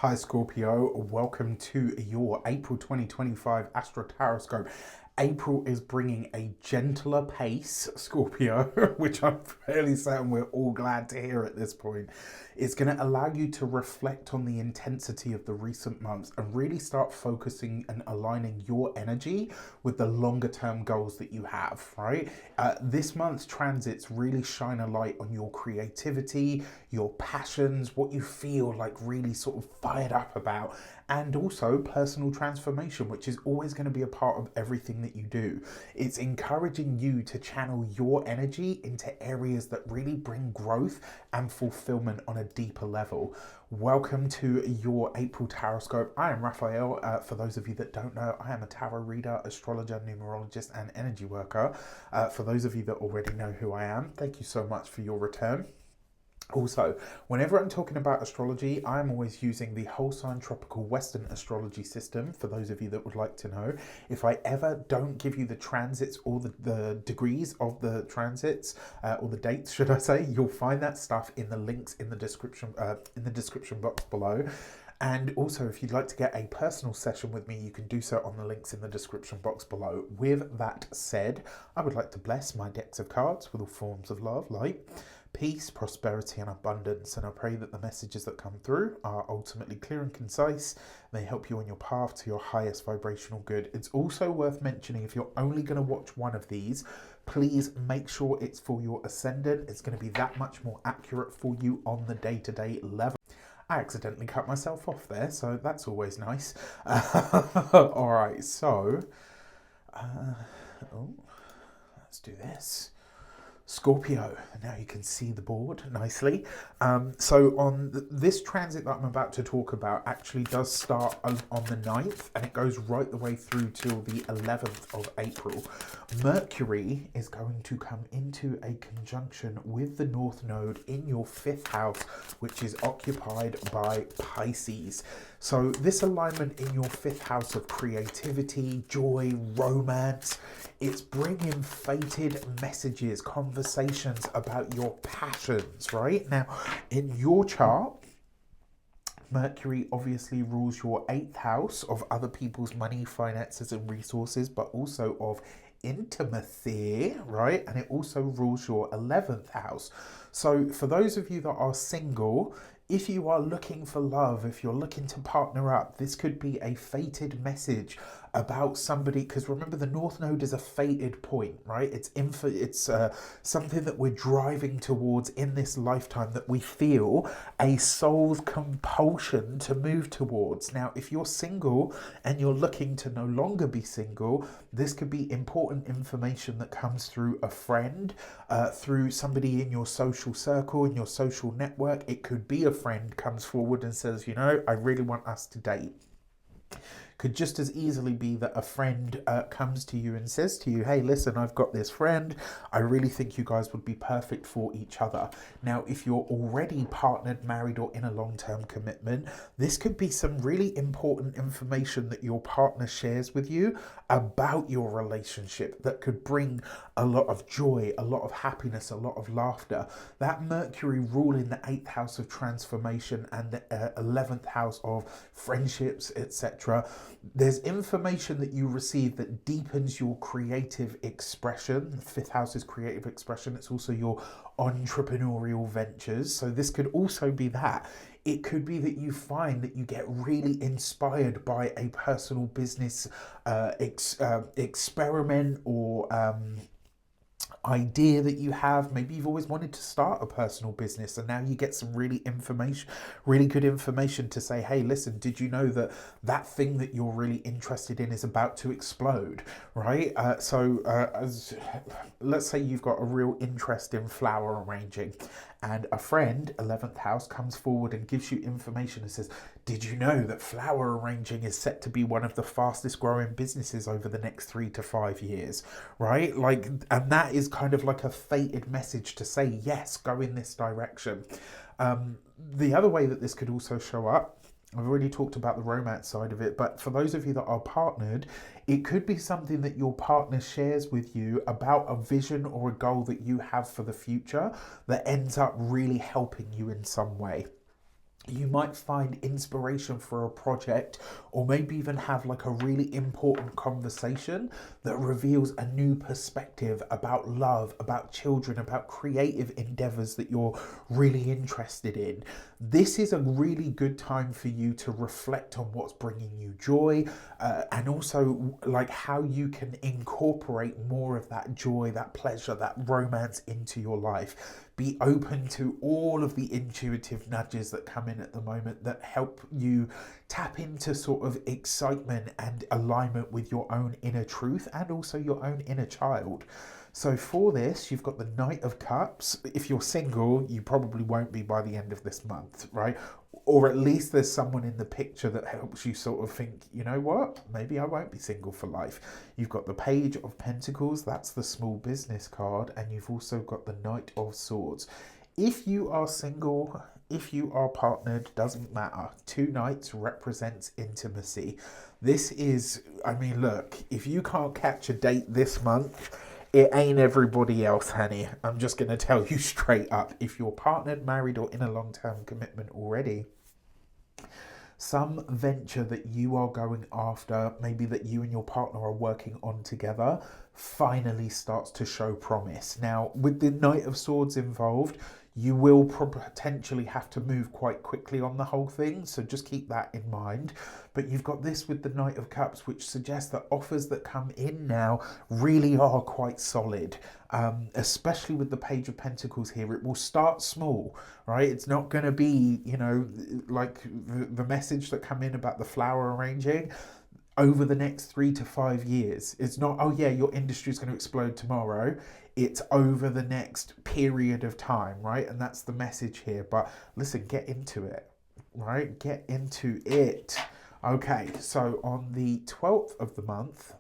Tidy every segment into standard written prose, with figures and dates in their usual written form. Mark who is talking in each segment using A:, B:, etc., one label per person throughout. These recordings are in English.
A: Hi Scorpio, welcome to your April 2025 AstroTarot. April is bringing a gentler pace, Scorpio, which I'm fairly certain we're all glad to hear at this point. It's going to allow you to reflect on the intensity of the recent months and really start focusing and aligning your energy with the longer term goals that you have, right? This month's transits really shine a light on your creativity, your passions, what you feel like really sort of fired up about, and also personal transformation, which is always going to be a part of everything that you do. It's encouraging you to channel your energy into areas that really bring growth and fulfillment on a deeper level. Welcome to your April Tarot. I am Raphael. For those of you that don't know, I am a tarot reader, astrologer, numerologist, and energy worker. For those of you that already know who I am, thank you so much for your return. Also, whenever I'm talking about astrology, I'm always using the whole sign tropical Western Astrology system, for those of you that would like to know. If I ever don't give you the transits or the degrees of the transits, or the dates, should I say, you'll find that stuff in the links in the description box below. And also, if you'd like to get a personal session with me, you can do so on the links in the description box below. With that said, I would like to bless my decks of cards with all forms of love, light, peace, prosperity, and abundance. And I pray that the messages that come through are ultimately clear and concise. They help you on your path to your highest vibrational good. It's also worth mentioning, if you're only going to watch one of these, please make sure it's for your ascendant. It's going to be that much more accurate for you on the day-to-day level. I accidentally cut myself off there, so that's always nice. All right, so let's do this. Scorpio, now you can see the board nicely. So on this transit that I'm about to talk about actually does start on the 9th and it goes right the way through till the 11th of April. Mercury is going to come into a conjunction with the North Node in your 5th house, which is occupied by Pisces. So this alignment in your 5th house of creativity, joy, romance, it's bringing fated messages, conversations about your passions, right? Now, in your chart, Mercury obviously rules your 8th house of other people's money, finances, and resources, but also of intimacy, right? And it also rules your 11th house. So for those of you that are single, if you are looking for love, if you're looking to partner up, this could be a fated message about somebody, because remember the North Node is a fated point, right? It's something that we're driving towards in this lifetime, that we feel a soul's compulsion to move towards. Now, if you're single and you're looking to no longer be single, this could be important information that comes through a friend, through somebody in your social circle, in your social network. It could be a friend comes forward and says, you know, I really want us to date. Could just as easily be that a friend comes to you and says to you, hey, listen, I've got this friend. I really think you guys would be perfect for each other. Now, if you're already partnered, married, or in a long-term commitment, this could be some really important information that your partner shares with you about your relationship that could bring a lot of joy, a lot of happiness, a lot of laughter. That Mercury ruling the 8th house of transformation and the 11th house of friendships, etc. There's information that you receive that deepens your creative expression. The 5th house is creative expression. It's also your entrepreneurial ventures. So this could also be that. It could be that you find that you get really inspired by a personal business experiment or idea that you have. Maybe you've always wanted to start a personal business and now you get some really good information to say, hey, listen, did you know that that thing that you're really interested in is about to explode, right? Let's say you've got a real interest in flower arranging and a friend, 11th house, comes forward and gives you information and says, did you know that flower arranging is set to be one of the fastest growing businesses over the next 3 to 5 years, right? Like, and that is kind of like a fated message to say, yes, go in this direction. The other way that this could also show up, I've already talked about the romance side of it, but for those of you that are partnered, it could be something that your partner shares with you about a vision or a goal that you have for the future that ends up really helping you in some way. You might find inspiration for a project, or maybe even have like a really important conversation that reveals a new perspective about love, about children, about creative endeavors that you're really interested in. This is a really good time for you to reflect on what's bringing you joy, and also like how you can incorporate more of that joy, that pleasure, that romance into your life. Be open to all of the intuitive nudges that come in at the moment that help you tap into sort of excitement and alignment with your own inner truth and also your own inner child. So for this, you've got the Knight of Cups. If you're single, you probably won't be by the end of this month, right? Or at least there's someone in the picture that helps you sort of think, you know what, maybe I won't be single for life. You've got the Page of Pentacles, that's the small business card, and you've also got the Knight of Swords. If you are single, if you are partnered, doesn't matter. Two knights represents intimacy. This is, I mean, look, if you can't catch a date this month, it ain't everybody else, honey. I'm just going to tell you straight up. If you're partnered, married, or in a long-term commitment already, some venture that you are going after, maybe that you and your partner are working on together, finally starts to show promise. Now, with the Knight of Swords involved, you will potentially have to move quite quickly on the whole thing, so just keep that in mind. But you've got this with the Knight of Cups, which suggests that offers that come in now really are quite solid, especially with the Page of Pentacles here. It will start small, right? It's not going to be, you know, like the message that come in about the flower arranging over the next 3 to 5 years. It's not, oh yeah, your industry is going to explode tomorrow. It's over the next period of time, right? And that's the message here. But listen, get into it, right? Get into it. Okay, so on the 12th of the month,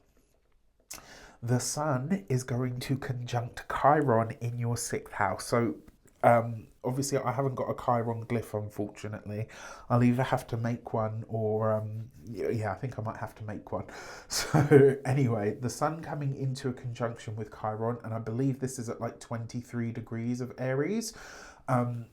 A: the Sun is going to conjunct Chiron in your 6th house. So obviously I haven't got a Chiron glyph, unfortunately. I'll either have to make one or yeah, I think I might have to make one. So anyway, the Sun coming into a conjunction with Chiron, and I believe this is at like 23 degrees of Aries.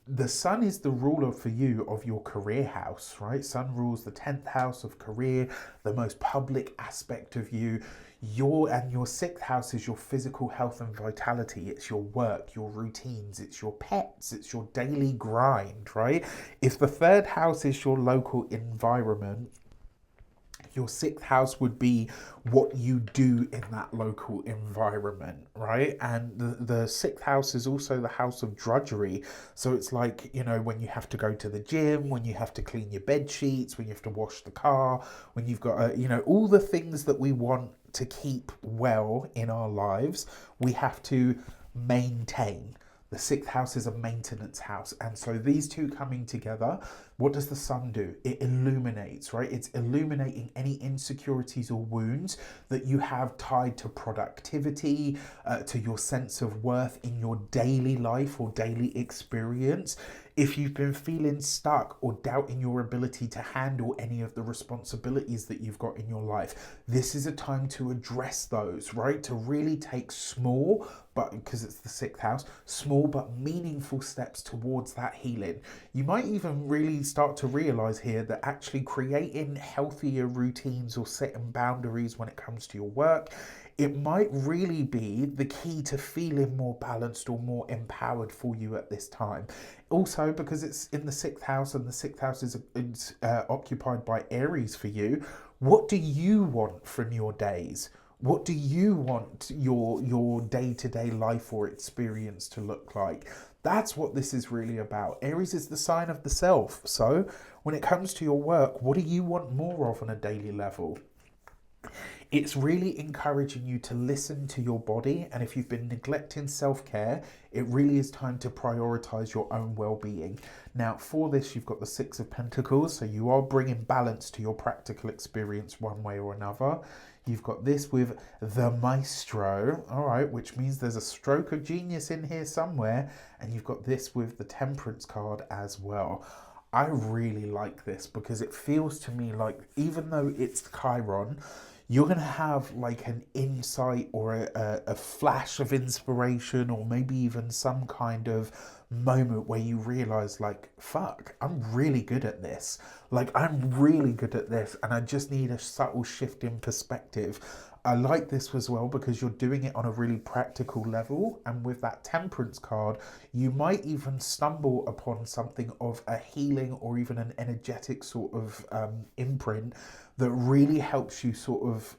A: The Sun is the ruler for you of your career house, right? Sun rules the 10th house of career, the most public aspect of you. Your 6th house is your physical health and vitality. It's your work, your routines, it's your pets, it's your daily grind, right? If the 3rd house is your local environment, your 6th house would be what you do in that local environment, right? And the 6th house is also the house of drudgery. So it's like, you know, when you have to go to the gym, when you have to clean your bed sheets, when you have to wash the car, when you've got, you know, all the things that we want to keep well in our lives, we have to maintain. The 6th house is a maintenance house. And so these two coming together, what does the Sun do? It illuminates, right? It's illuminating any insecurities or wounds that you have tied to productivity, to your sense of worth in your daily life or daily experience. If you've been feeling stuck or doubting your ability to handle any of the responsibilities that you've got in your life, this is a time to address those, right? To really take small, but because it's the 6th house, small but meaningful steps towards that healing. You might even really start to realize here that actually creating healthier routines or setting boundaries when it comes to your work, it might really be the key to feeling more balanced or more empowered for you at this time. Also, because it's in the 6th house and the 6th house is occupied by Aries for you, what do you want from your days? What do you want your day-to-day life or experience to look like? That's what this is really about. Aries is the sign of the self. So when it comes to your work, what do you want more of on a daily level? It's really encouraging you to listen to your body, and if you've been neglecting self-care, it really is time to prioritize your own well-being. Now, for this, you've got the 6 of Pentacles, so you are bringing balance to your practical experience one way or another. You've got this with the Maestro, all right, which means there's a stroke of genius in here somewhere, and you've got this with the Temperance card as well. I really like this because it feels to me like, even though it's Chiron, you're going to have like an insight or a flash of inspiration, or maybe even some kind of moment where you realize, like, fuck, I'm really good at this. Like, I'm really good at this, and I just need a subtle shift in perspective. I like this as well because you're doing it on a really practical level, and with that Temperance card, you might even stumble upon something of a healing or even an energetic sort of imprint that really helps you sort of,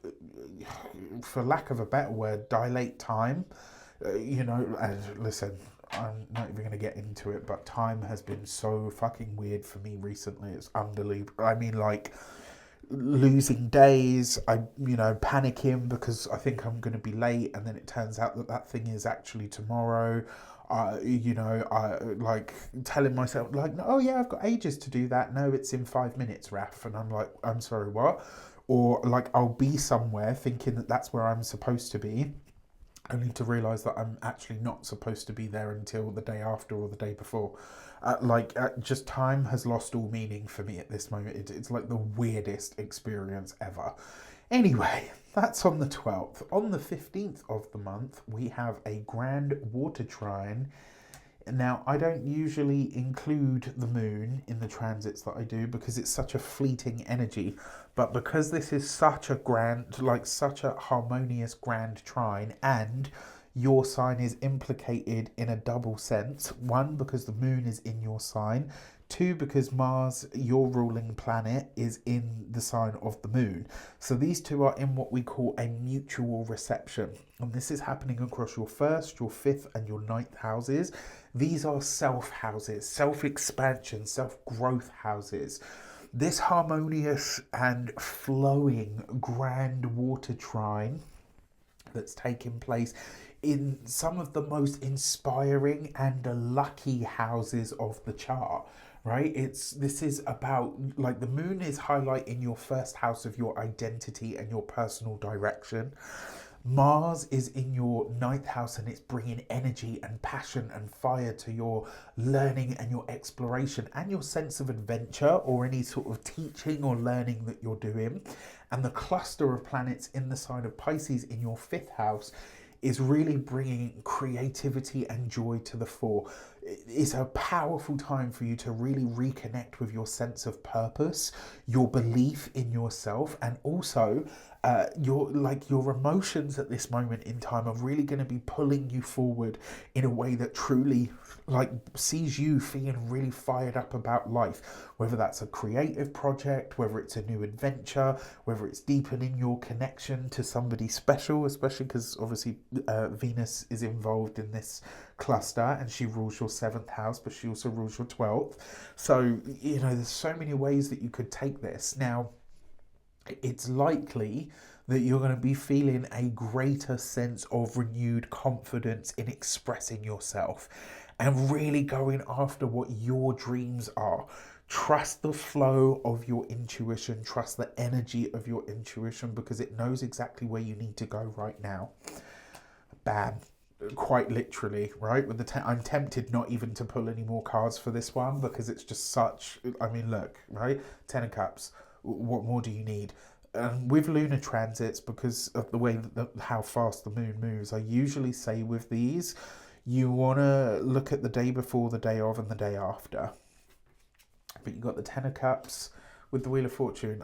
A: for lack of a better word, dilate time. And listen, I'm not even going to get into it, but time has been so fucking weird for me recently. It's unbelievable. I mean, like, losing days, panicking because I think I'm going to be late, and then it turns out that thing is actually tomorrow. I like telling myself, like, oh yeah, I've got ages to do that. No, it's in 5 minutes, Raf. And I'm like, I'm sorry, what? Or like, I'll be somewhere thinking that that's where I'm supposed to be, only to realise that I'm actually not supposed to be there until the day after or the day before. Just time has lost all meaning for me at this moment. It's like the weirdest experience ever. Anyway, that's on the 12th. On the 15th of the month, we have a grand water trine. Now, I don't usually include the moon in the transits that I do because it's such a fleeting energy. But because this is such a such a harmonious grand trine, and your sign is implicated in a double sense. One, because the moon is in your sign. Two, because Mars, your ruling planet, is in the sign of the moon. So these two are in what we call a mutual reception. And this is happening across your first, your fifth, and your ninth houses. These are self houses, self-expansion, self-growth houses. This harmonious and flowing grand water trine that's taking place in some of the most inspiring and lucky houses of the chart, right? This is about, like, the moon is highlighting your first house of your identity and your personal direction. Mars is in your ninth house, and it's bringing energy and passion and fire to your learning and your exploration and your sense of adventure or any sort of teaching or learning that you're doing. And the cluster of planets in the sign of Pisces in your fifth house is really bringing creativity and joy to the fore. It's a powerful time for you to really reconnect with your sense of purpose, your belief in yourself, and also your emotions at this moment in time are really going to be pulling you forward in a way that truly sees you feeling really fired up about life, whether that's a creative project, whether it's a new adventure, whether it's deepening your connection to somebody special, especially because obviously Venus is involved in this cluster, and she rules your 7th house, but she also rules your 12th. So there's so many ways that you could take this. Now, it's likely that you're going to be feeling a greater sense of renewed confidence in expressing yourself and really going after what your dreams are. Trust the flow of your intuition, trust the energy of your intuition, because it knows exactly where you need to go right now. Bam. Quite literally, right? With I'm tempted not even to pull any more cards for this one because it's just such, look, right? 10 of Cups. What more do you need? With lunar transits, because of the way that how fast the moon moves, I usually say with these, you want to look at the day before, the day of, and the day after. But you got the 10 of Cups with the Wheel of Fortune.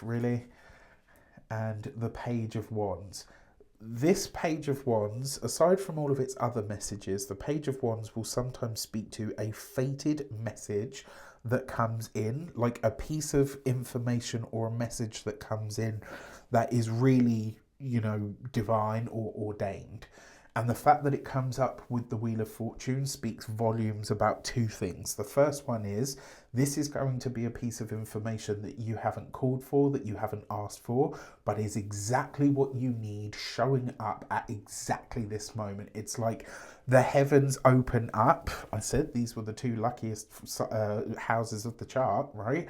A: Really? And the Page of Wands. This Page of Wands, aside from all of its other messages, the Page of Wands will sometimes speak to a fated message that comes in, like a piece of information or a message that comes in that is really, divine or ordained. And the fact that it comes up with the Wheel of Fortune speaks volumes about two things. The first one is, this is going to be a piece of information that you haven't called for, that you haven't asked for, but is exactly what you need showing up at exactly this moment. It's like the heavens open up. I said these were the two luckiest houses of the chart, right?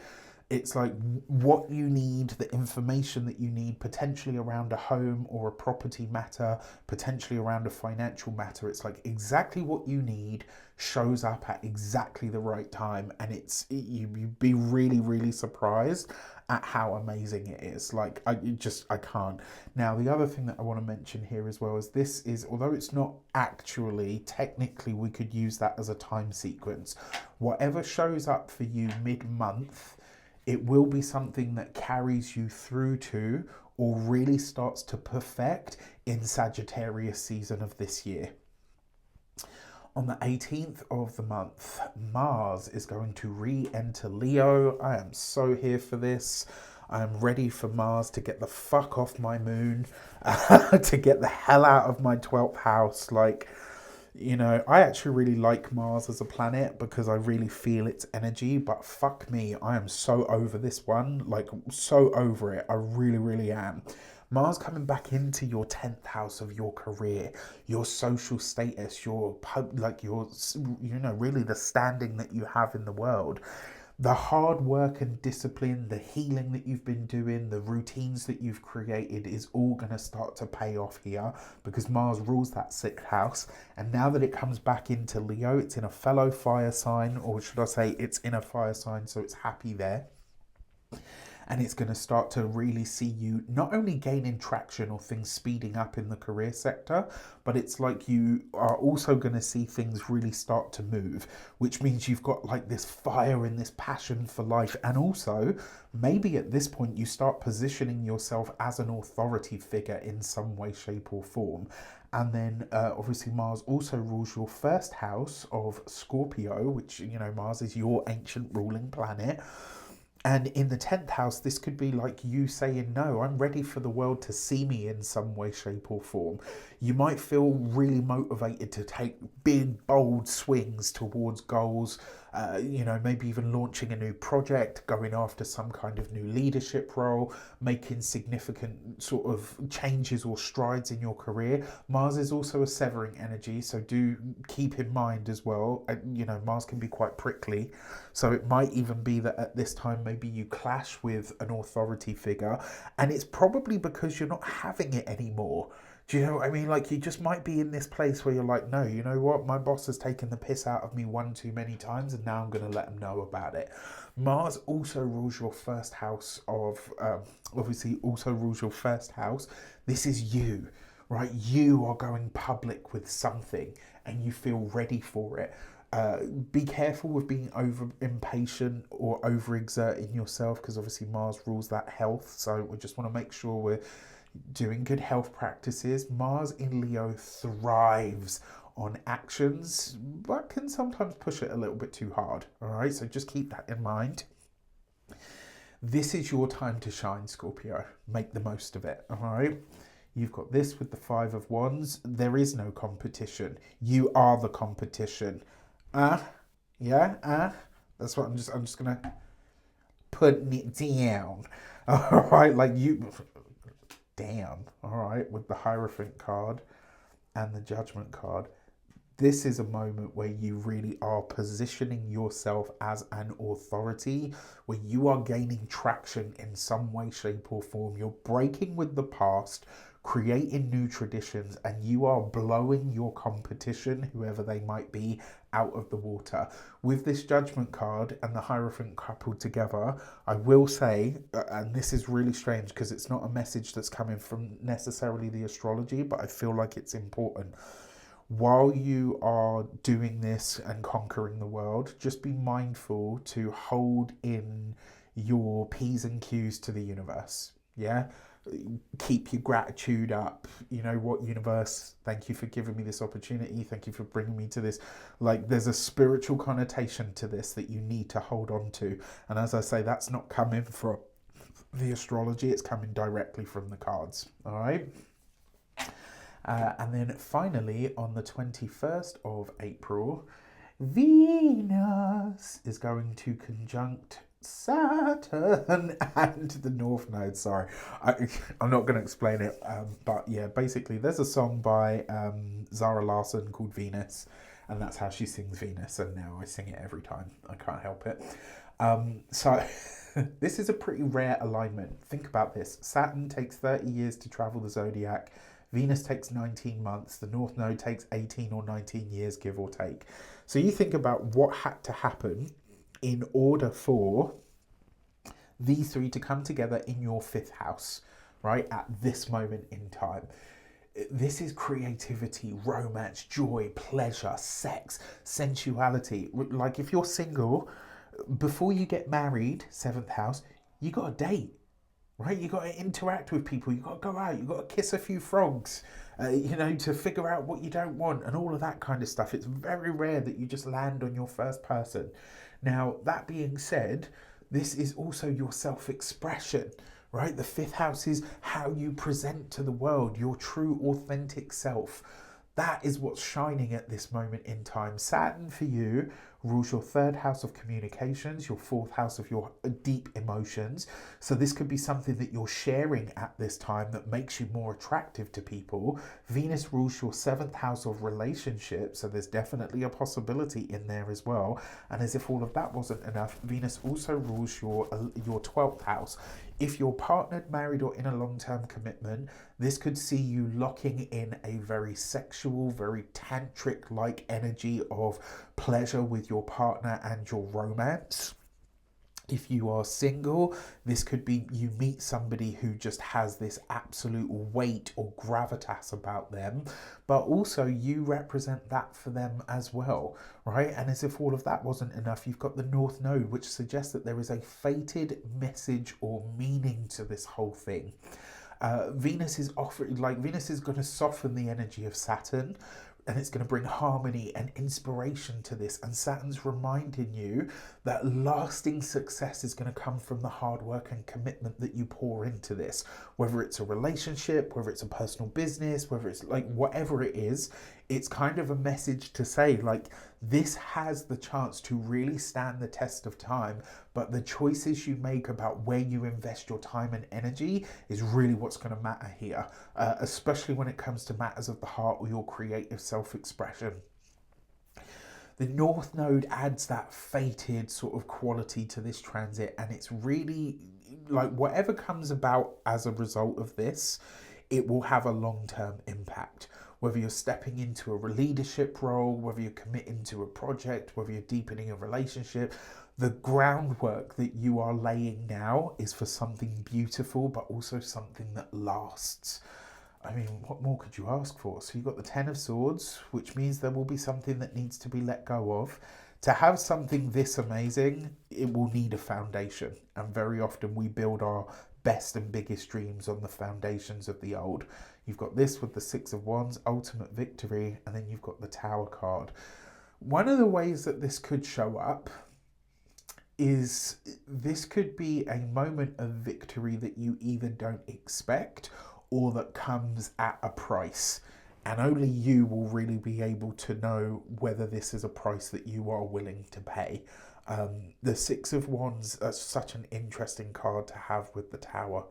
A: It's like what you need, the information that you need, potentially around a home or a property matter, potentially around a financial matter. It's like exactly what you need shows up at exactly the right time, and you'd be really, really surprised at how amazing it is. Like I can't. Now the other thing that I want to mention here as well is this is, although it's not actually technically, we could use that as a time sequence. Whatever shows up for you mid-month, it will be something that carries you through to or really starts to perfect in Sagittarius season of this year. On the 18th of the month, Mars is going to re-enter Leo. I am so here for this. I am ready for Mars to get the fuck off my moon, to get the hell out of my 12th house. Like, you know, I actually really like Mars as a planet because I really feel its energy, but fuck me, I am so over this one, like so over it. I really, really am. Mars coming back into your 10th house of your career, your social status, your really the standing that you have in the world. The hard work and discipline, the healing that you've been doing, the routines that you've created is all going to start to pay off here because Mars rules that 6th house. And now that it comes back into Leo, it's in a fellow fire sign, or should I say it's in a fire sign, so it's happy there. And it's going to start to really see you not only gaining traction or things speeding up in the career sector, but it's like you are also going to see things really start to move, which means you've got like this fire and this passion for life. And also, maybe at this point, you start positioning yourself as an authority figure in some way, shape or form. And then obviously Mars also rules your 1st house of Scorpio, which, you know, Mars is your ancient ruling planet. And in the 10th house, this could be like you saying, no, I'm ready for the world to see me in some way, shape or form. You might feel really motivated to take big, bold swings towards goals, maybe even launching a new project, going after some kind of new leadership role, making significant sort of changes or strides in your career. Mars is also a severing energy, so do keep in mind as well, Mars can be quite prickly. So it might even be that at this time, maybe you clash with an authority figure, and it's probably because you're not having it anymore. Do you know what I mean? Like, you just might be in this place where you're like, no, you know what? My boss has taken the piss out of me one too many times, and now I'm going to let him know about it. Mars also rules your 1st house This is you, right? You are going public with something, and you feel ready for it. Be careful with being over impatient or overexerting yourself, because obviously Mars rules that health. So we just want to make sure we're doing good health practices. Mars in Leo thrives on actions, but can sometimes push it a little bit too hard. All right, so just keep that in mind. This is your time to shine, Scorpio. Make the most of it. All right. You've got this with the 5 of Wands. There is no competition. You are the competition. That's what I'm just gonna put it down. All right, like you. Damn. All right, with the Hierophant card and the Judgment card. This is a moment where you really are positioning yourself as an authority, where you are gaining traction in some way, shape or form. You're breaking with the past, creating new traditions, and you are blowing your competition, whoever they might be, out of the water. With this Judgment card and the Hierophant coupled together, I will say, and this is really strange because it's not a message that's coming from necessarily the astrology, but I feel like it's important. While you are doing this and conquering the world, just be mindful to hold in your P's and Q's to the universe. Yeah? Keep your gratitude up. You know what, universe, thank you for giving me this opportunity. Thank you for bringing me to this. Like, there's a spiritual connotation to this that you need to hold on to. And as I say, that's not coming from the astrology. It's coming directly from the cards. All right? And then finally, on the 21st of April, Venus is going to conjunct Saturn and the North Node. Sorry, I'm not going to explain it, but yeah, basically there's a song by Zara Larsson called Venus, and that's how she sings Venus, and now I sing it every time. I can't help it. So this is a pretty rare alignment. Think about this. Saturn takes 30 years to travel the zodiac. Venus takes 19 months. The North Node takes 18 or 19 years, give or take. So you think about what had to happen in order for these three to come together in your fifth house, right, at this moment in time. This is creativity, romance, joy, pleasure, sex, sensuality. Like if you're single, before you get married, seventh house, you got to date, right? You got to interact with people. You got to go out. You got to kiss a few frogs, to figure out what you don't want and all of that kind of stuff. It's very rare that you just land on your first person. Now, that being said, this is also your self-expression, right? The fifth house is how you present to the world, your true, authentic self. That is what's shining at this moment in time. Saturn for you rules your third house of communications, your fourth house of your deep emotions. So this could be something that you're sharing at this time that makes you more attractive to people. Venus rules your seventh house of relationships, so there's definitely a possibility in there as well. And as if all of that wasn't enough, Venus also rules your 12th house. If you're partnered, married, or in a long-term commitment, this could see you locking in a very sexual, very tantric-like energy of pleasure with your partner and your romance. If you are single, this could be you meet somebody who just has this absolute weight or gravitas about them, but also you represent that for them as well, right? And as if all of that wasn't enough, you've got the North Node, which suggests that there is a fated message or meaning to this whole thing. Venus is going to soften the energy of Saturn, and it's going to bring harmony and inspiration to this. And Saturn's reminding you that lasting success is going to come from the hard work and commitment that you pour into this. Whether it's a relationship, whether it's a personal business, whether it's like whatever it is, it's kind of a message to say like this has the chance to really stand the test of time, but the choices you make about where you invest your time and energy is really what's going to matter here, especially when it comes to matters of the heart or your creative self-expression. The North Node adds that fated sort of quality to this transit, and it's really like whatever comes about as a result of this, it will have a long-term impact. Whether you're stepping into a leadership role, whether you're committing to a project, whether you're deepening a relationship, the groundwork that you are laying now is for something beautiful, but also something that lasts. I mean, what more could you ask for? So you've got the Ten of Swords, which means there will be something that needs to be let go of. To have something this amazing, it will need a foundation. And very often we build our best and biggest dreams on the foundations of the old. You've got this with the Six of Wands, ultimate victory, and then you've got the Tower card. One of the ways that this could show up is this could be a moment of victory that you either don't expect or that comes at a price. And only you will really be able to know whether this is a price that you are willing to pay. The Six of Wands, that's such an interesting card to have with the Tower,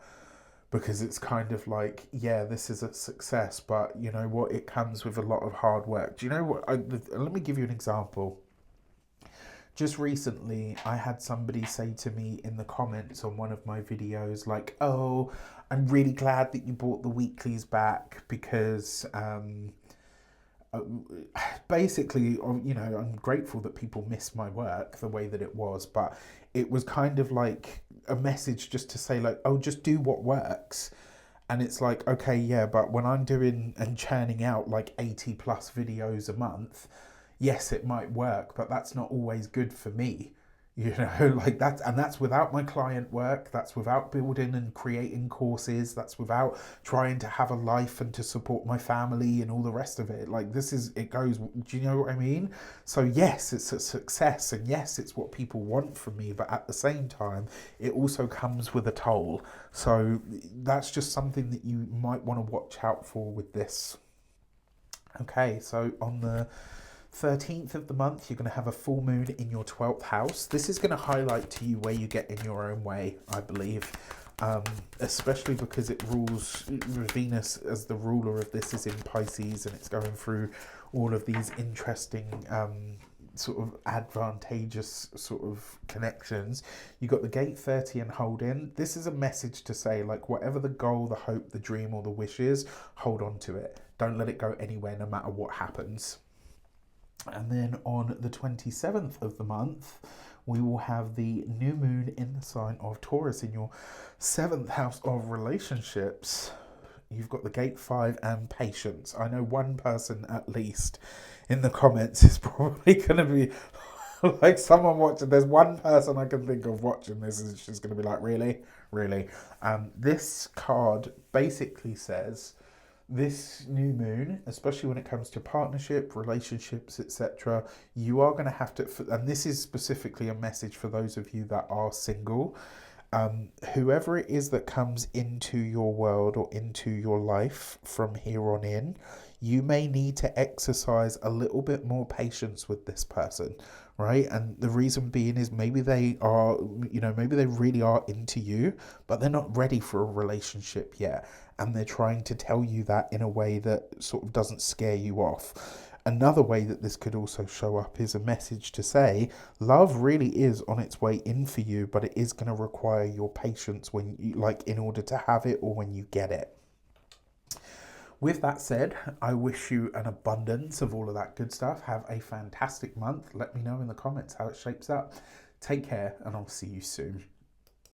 A: because it's kind of like, yeah, this is a success, but you know what? It comes with a lot of hard work. Do you know what? Let me give you an example. Just recently, I had somebody say to me in the comments on one of my videos, like, oh, I'm really glad that you brought the weeklies back because basically, I'm grateful that people miss my work the way that it was, but it was kind of like a message just to say like, oh, just do what works. And it's like, okay, yeah, but when I'm doing and churning out like 80 plus videos a month, yes, it might work, but that's not always good for me. Like that, and that's without my client work, that's without building and creating courses, that's without trying to have a life and to support my family and all the rest of it. Like it goes, do you know what I mean? So yes, it's a success, and yes, it's what people want from me, but at the same time, it also comes with a toll. So that's just something that you might want to watch out for with this. Okay, so on the 13th of the month, you're going to have a full moon in your 12th house. This is going to highlight to you where you get in your own way, I believe, especially because it rules Venus as the ruler of this is in Pisces, and it's going through all of these interesting sort of advantageous sort of connections. You got the gate 30 and hold in. This is a message to say, like, whatever the goal, the hope, the dream, or the wish is, hold on to it. Don't let it go anywhere, no matter what happens. And then on the 27th of the month, we will have the new moon in the sign of Taurus in your 7th house of relationships. You've got the gate 5 and patience. I know one person at least in the comments is probably going to be like, someone watching. There's one person I can think of watching this, and she's going to be like, really? Really? This card basically says this new moon, especially when it comes to partnership, relationships, etc., you are going to have to, and this is specifically a message for those of you that are single. Whoever it is that comes into your world or into your life from here on in, you may need to exercise a little bit more patience with this person, right? And the reason being is maybe they are, maybe they really are into you, but they're not ready for a relationship yet. And they're trying to tell you that in a way that sort of doesn't scare you off. Another way that this could also show up is a message to say, love really is on its way in for you, but it is going to require your patience when you, like, in order to have it or when you get it. With that said, I wish you an abundance of all of that good stuff. Have a fantastic month. Let me know in the comments how it shapes up. Take care, and I'll see you soon.